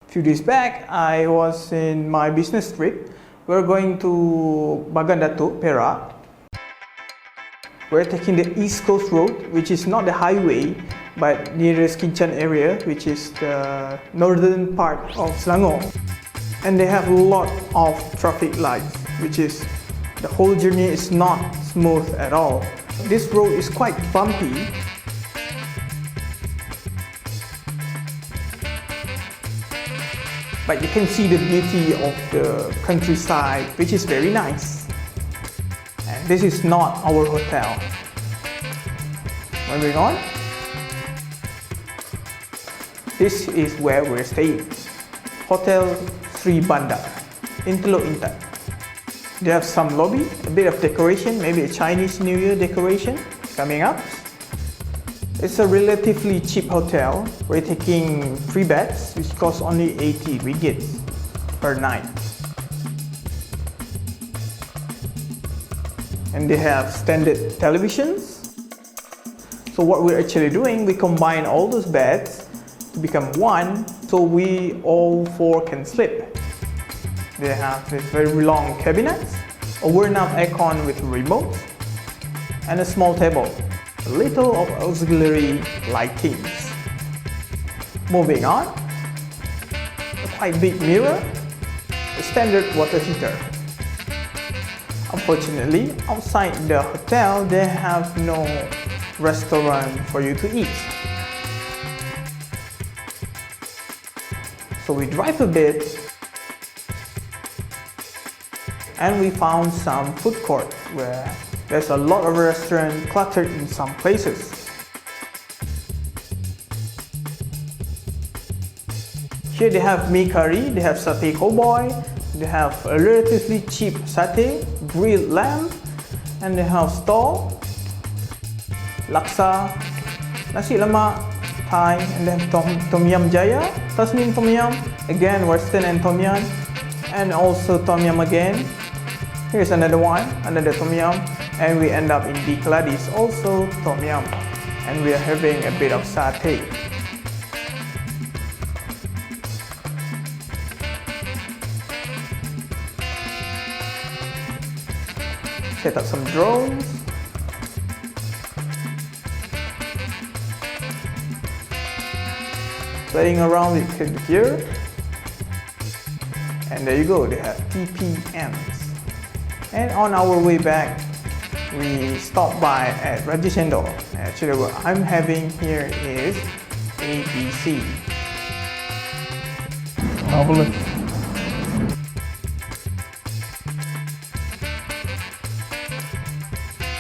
Few days back, I was in my business trip. We're going to BAGAN DATUK, Perak. We're taking the East Coast Road, which is not the highway, but nearest Kinchan area, which is the northern part of Selangor. And they have a lot of traffic lights, which is the whole journey is not smooth at all. This road is quite bumpy. But you can see the beauty of the countryside, which is very nice. And this is not our hotel. Moving on. This is where we're staying. Hotel Sri Banda in Teluk Intan. They have some lobby, a bit of decoration, maybe a Chinese New Year decoration coming up. It's a relatively cheap hotel. We're taking 3 beds, which cost only 80 ringgit per night. And they have standard televisions. So what we're actually doing, we combine all those beds to become one, so we all 4 can sleep. They have this very long cabinets, a worn-out aircon with a remote, and a small table. A little of auxiliary lightings. Moving on, a quite big mirror, a standard water heater. Unfortunately, outside the hotel, they have no restaurant for you to eat. So we drive a bit, and we found some food court where there's a lot of restaurants cluttered in some places. Here they have mee curry, they have satay cowboy, they have a relatively cheap satay, grilled lamb, and they have stall, laksa, nasi lemak, Thai, and then tom yum jaya, tasnim tom yum, again western and tom yum, and also tom yum again. Here's another one, another tom yum. And we end up in D. Kaladis, also tom yum, and we are having a bit of satay. Set up some drones. Playing around with the gear. And there you go, they have PPMs. And on our way back, we stopped by at CENDOL. Actually, what I'm having here is ABC. Marvelous.